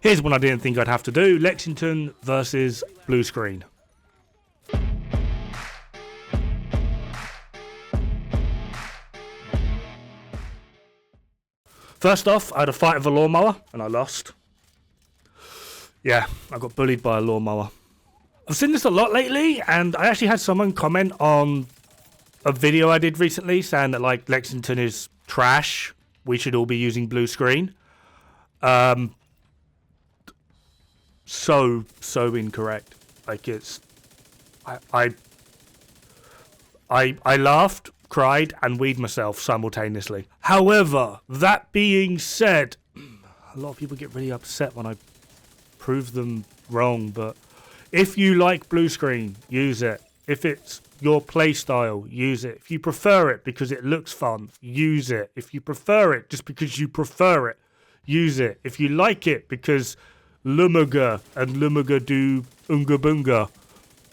Here's one I didn't think I'd have to do. Lexington versus Bluescreen. First off, I had a fight with a lawnmower and I lost. Yeah, I got bullied by a lawnmower. I've seen this a lot lately, and I actually had someone comment on a video I did recently saying that like Lexington is trash. We should all be using Bluescreen. So incorrect. Like it's, I laughed, cried, and weed myself simultaneously. However, that being said, a lot of people get really upset when I prove them wrong. But if you like Bluescreen, use it. If it's your playstyle, use it. If you prefer it because it looks fun, use it. If you prefer it just because you prefer it, use it. If you like it because Lumaga and Lumaga do Unga Bunga,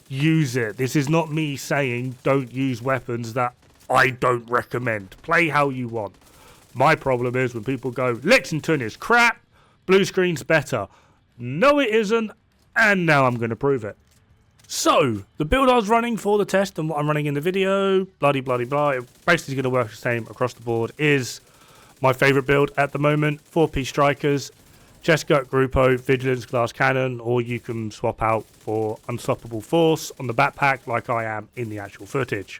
use it. This is not me saying don't use weapons that I don't recommend. Play how you want. My problem is when people go, Lexington is crap, Bluescreen's better. No, it isn't, and now I'm going to prove it. So, the build I was running for the test and what I'm running in the video, bloody blah, it basically going to work the same across the board, is my favourite build at the moment. 4-piece strikers, chest gut, Grupo, vigilance, glass cannon, or you can swap out for unstoppable force on the backpack like I am in the actual footage.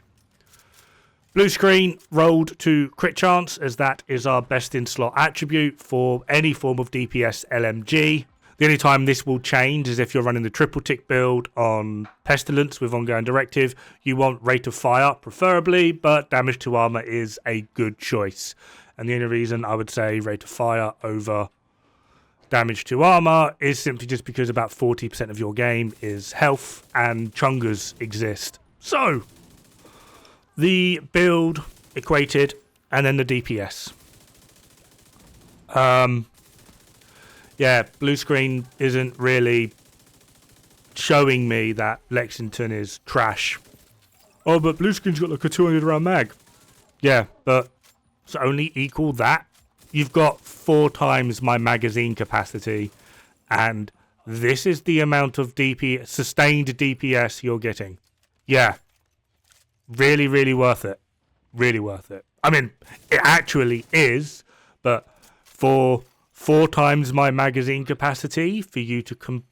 Bluescreen rolled to crit chance, as that is our best in slot attribute for any form of DPS LMG. The only time this will change is if you're running the triple tick build on Pestilence with ongoing directive. You want rate of fire preferably, but damage to armor is a good choice. And the only reason I would say rate of fire over damage to armor is simply just because about 40% of your game is health and chungers exist. So, the build equated and then the DPS. Yeah, Bluescreen isn't really showing me that Lexington is trash. Oh, but Bluescreen's got like a 200 round mag. Yeah, but it's only equal that. You've got 4 times my magazine capacity, and this is the amount of sustained DPS you're getting. Yeah. Really, really worth it. Really worth it. I mean, it actually is, but for 4 times my magazine capacity, for you to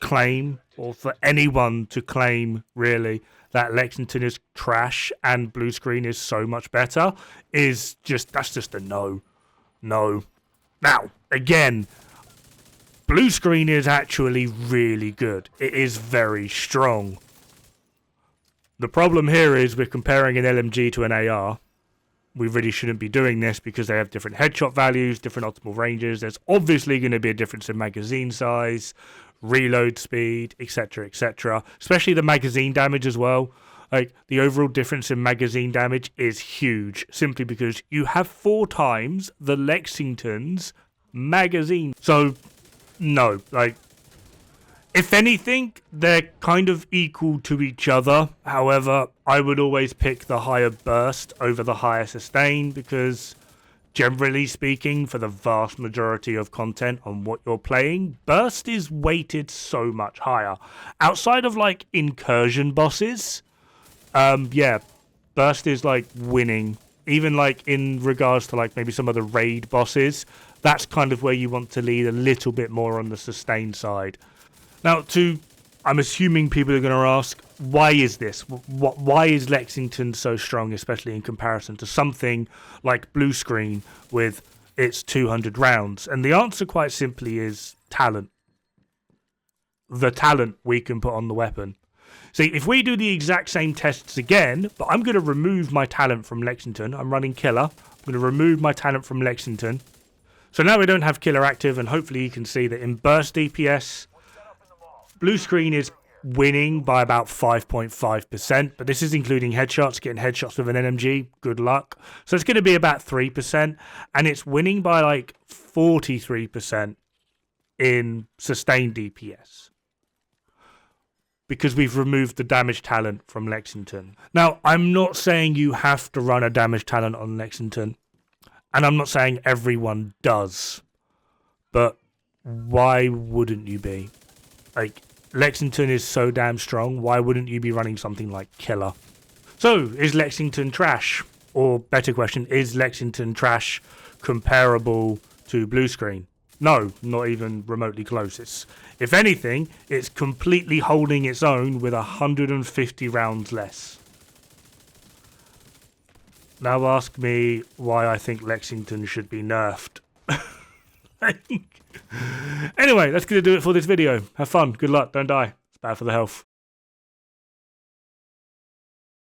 claim, or for anyone to claim, really, that Lexington is trash and Bluescreen is so much better, that's just a no. No. Now, again, Bluescreen is actually really good. It is very strong. The problem here is we're comparing an LMG to an AR. We really shouldn't be doing this because they have different headshot values, different optimal ranges. There's obviously going to be a difference in magazine size, reload speed, etc., etc. Especially the magazine damage as well. Like, the overall difference in magazine damage is huge, simply because you have 4 times the Lexington's magazine. So, no, like, if anything, they're kind of equal to each other. However, I would always pick the higher burst over the higher sustain because, generally speaking, for the vast majority of content on what you're playing, burst is weighted so much higher. Outside of, like, incursion bosses, yeah, burst is, like, winning. Even, like, in regards to, like, maybe some of the raid bosses, that's kind of where you want to lead a little bit more on the sustain side. Now, I'm assuming people are going to ask, why is this? Why is Lexington so strong, especially in comparison to something like Bluescreen with its 200 rounds? And the answer quite simply is talent. The talent we can put on the weapon. See, if we do the exact same tests again, but I'm going to remove my talent from Lexington. I'm running Killer. I'm going to remove my talent from Lexington. So now we don't have Killer active, and hopefully you can see that in burst DPS, Bluescreen is winning by about 5.5%, but this is including headshots. Getting headshots with an NMG, good luck. So it's going to be about 3%, and it's winning by like 43% in sustained DPS because we've removed the damage talent from Lexington. Now, I'm not saying you have to run a damage talent on Lexington, and I'm not saying everyone does, but why wouldn't you be? Like, Lexington is so damn strong, why wouldn't you be running something like Killer? So, is Lexington trash? Or, better question, is Lexington trash comparable to Bluescreen? No, not even remotely close. If anything, it's completely holding its own with 150 rounds less. Now ask me why I think Lexington should be nerfed. Anyway, that's going to do it for this video. Have fun, good luck, don't die. It's bad for the health.